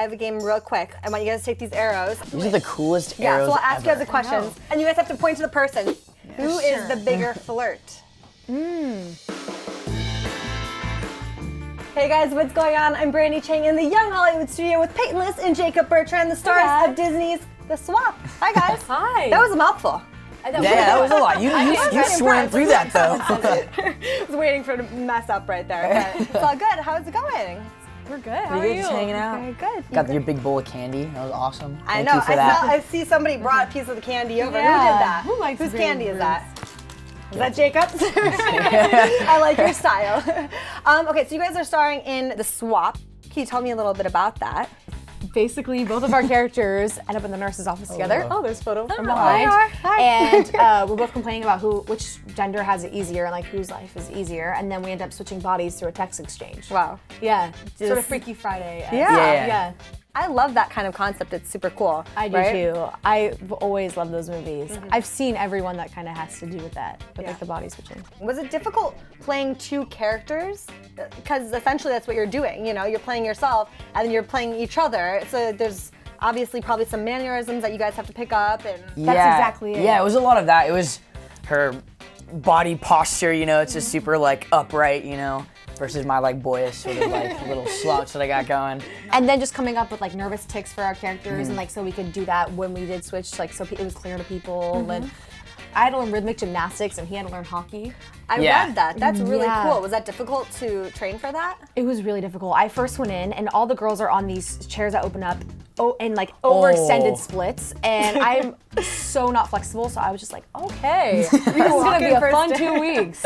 I have a game real quick. I want you guys to take these arrows. These are the coolest Yeah, arrows so I'll ask you guys the ever. questions, and you guys have to point to the person. Who is the bigger flirt? Hey guys, what's going on? I'm Brandy Chang in the Young Hollywood studio with Peyton List and Jacob Bertrand, the stars of Disney's The Swap. Hi guys. Hi. That was a mouthful. Yeah, that was a lot. You swam through that though. I was waiting for it to mess up right there. But it's all good. How's it going? We're good. How are Pretty good, you? just hanging out. Very good. Got your big bowl of candy. That was awesome. I Thank know. you for that. I see somebody brought a piece of the candy over. Yeah. Who did that? Who likes Whose green candy is fruits? that? Is that Jacob's? I like your style. Okay, so you guys are starring in The Swap. Can you tell me a little bit about that? Basically, both of our characters end up in the nurse's office together. Oh, there's photos from Behind. Hi. And we're both complaining about which gender has it easier and like whose life is easier, and then we end up switching bodies through a text exchange. Wow. Yeah, sort of Freaky Friday. Yeah. Yeah. I love that kind of concept. It's super cool. I do too. I've always loved those movies. I've seen everyone that kind of has to do with that, with like the body switching. Was it difficult playing two characters? Because essentially that's what you're doing, you know, you're playing yourself and then you're playing each other. So there's obviously probably some mannerisms that you guys have to pick up and That's exactly it. Yeah, it was a lot of that. It was her body posture, you know, it's just super like upright, you know, versus my like boyish sort of like little slouch that I got going. And then just coming up with like nervous tics for our characters and like so we could do that when we did switch, like so it was clear to people. And I had to learn rhythmic gymnastics and he had to learn hockey. I Yeah. love that. That's really Yeah. cool. Was that difficult to train for that? It was really difficult. I first went in and all the girls are on these chairs that open up and like overextended splits, and I'm so not flexible, so I was just like, okay, this is gonna be a fun 2 weeks.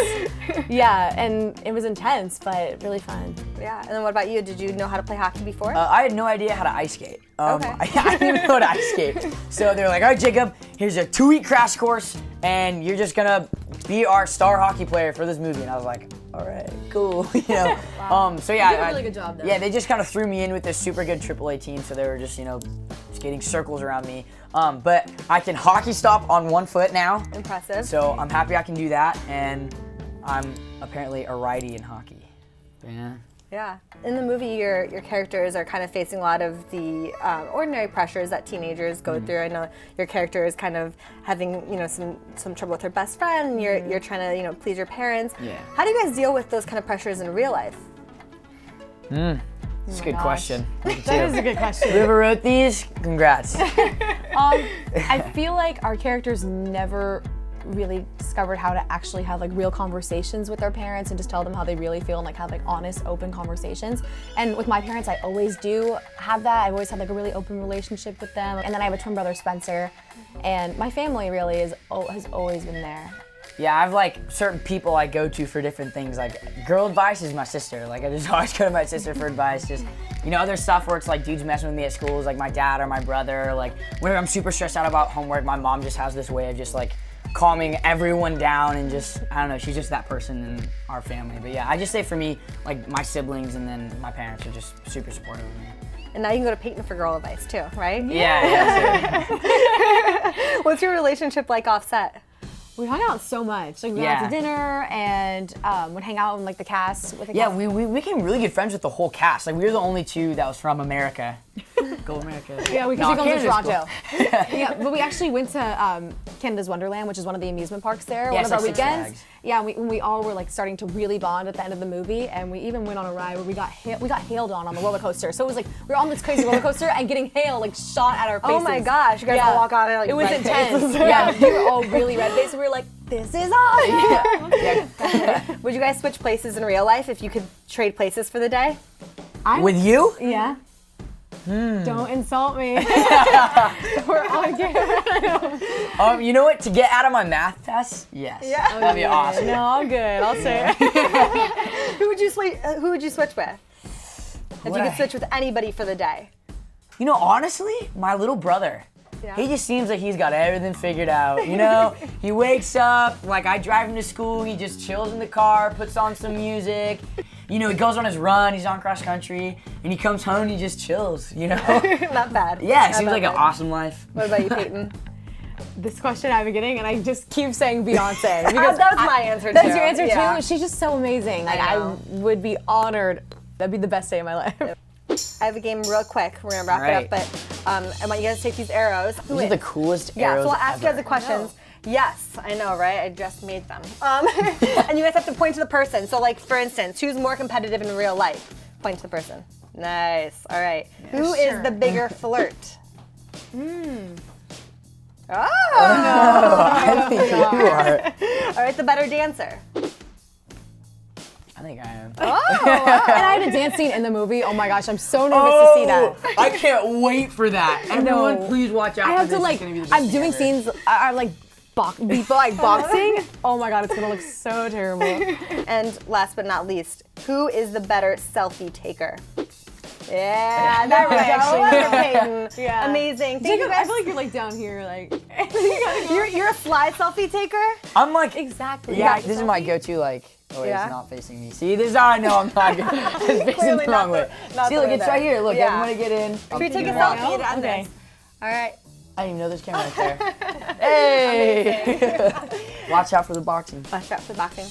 Yeah, and it was intense, but really fun. Yeah, and then what about you? Did you know how to play hockey before? I had no idea how to ice skate. Okay. I didn't even know how to ice skate. So they're like, all right, Jacob, here's a 2-week crash course, and you're just gonna be our star hockey player for this movie. And I was like, all right, cool, you know. So yeah, You did a really good job, though. Yeah, they just kind of threw me in with this super good AAA team, so they were just, you know, skating circles around me. But I can hockey stop on 1 foot now. Impressive. So I'm happy I can do that, and I'm apparently a righty in hockey. Yeah. Yeah. In the movie, your characters are kind of facing a lot of the ordinary pressures that teenagers go through. I know your character is kind of having, you know, some trouble with her best friend. And you're trying to, you know, please your parents. Yeah. How do you guys deal with those kind of pressures in real life? That's a good question. That is a good question. Whoever wrote these, congrats. I feel like our characters never really discovered how to actually have like real conversations with their parents and just tell them how they really feel and like have like honest, open conversations. And with my parents, I always do have that. I've always had like a really open relationship with them. And then I have a twin brother, Spencer, and my family really has always been there. Yeah, I have like certain people I go to for different things. Like girl advice is my sister. Like I just always go to my sister for advice. Just, you know, other stuff where it's like dudes messing with me at school is like my dad or my brother. Or, like whenever I'm super stressed out about homework, my mom just has this way of just like calming everyone down and just, I don't know, she's just that person in our family. But yeah, I just say for me, like my siblings and then my parents are just super supportive of me. And now you can go to Peyton for girl advice too, right? Yeah. What's your relationship like off set? We hung out so much. Like we went out to dinner and would hang out in like the cast with the Yeah, cast. we became really good friends with the whole cast. Like we were the only two that was from America. Go America. Yeah, we No, filmed in Canada's Toronto. Yeah, but we actually went to Canada's Wonderland, which is one of the amusement parks there. Yeah, one it's of our like Six weekends. Flags. Yeah, we all were like starting to really bond at the end of the movie, and we even went on a ride where we got hailed on the roller coaster. So it was like we were on this crazy roller coaster and getting hail like shot at our faces. Oh my gosh, you guys all walk on it like it was red intense. faces. Yeah, we were all really red faced. We were like, this is awesome. Would you guys switch places in real life if you could trade places for the day? With you? Yeah. Don't insult me. We're on camera. You know what? To get out of my math test, yes. Yeah. That'd be awesome. No, I'm good. I'll say it. Who would you switch with? If you could switch with anybody for the day. You know, honestly, my little brother. Yeah. He just seems like he's got everything figured out. You know, he wakes up, like I drive him to school, he just chills in the car, puts on some music. You know, he goes on his run, he's on cross country, and he comes home and he just chills, you know? Not bad. Yeah, it Not seems like an bad. awesome life. What about you, Peyton? This question I've been getting, and I just keep saying Beyonce. Because That was my answer too. that's your answer Yeah. too? She's just so amazing. Like, I I know. would be honored. That'd be the best day of my life. I have a game real quick. We're gonna wrap it up, but I want you guys to take these arrows. These are the coolest Yeah, arrows so I'll ask you guys ever. the questions. Yes, I know, right? I just made them. And you guys have to point to the person. So, like, for instance, who's more competitive in real life? Point to the person. Nice. All right. Who is the bigger flirt? Oh! I think you are. All right, the better dancer. I think I am. Oh! And I had a dance scene in the movie. Oh my gosh, I'm so nervous to see that. I can't wait for that. Everyone, please watch out I for have this. to like, It's gonna be the best I'm thing doing ever. scenes, I'm like, people like boxing. Oh my god, it's gonna look so terrible. And last but not least, who is the better selfie taker? Yeah, that was actually Peyton. Yeah. Amazing. Thank Jacob, you I guys. feel like you're like down here, like. You're a fly selfie taker? I'm like, Exactly. yeah, this is my go-to, like, oh wait, Yeah? it's not facing me. See, this is how I know I'm not good. It's facing Clearly the not wrong way. not See, the look, way it's there. right here. Look, Yeah. everybody get in. Should we take a it selfie out. to end Okay. this? All right. I didn't even know there's camera right there. Hey! Watch out for the boxing. Watch out for boxing.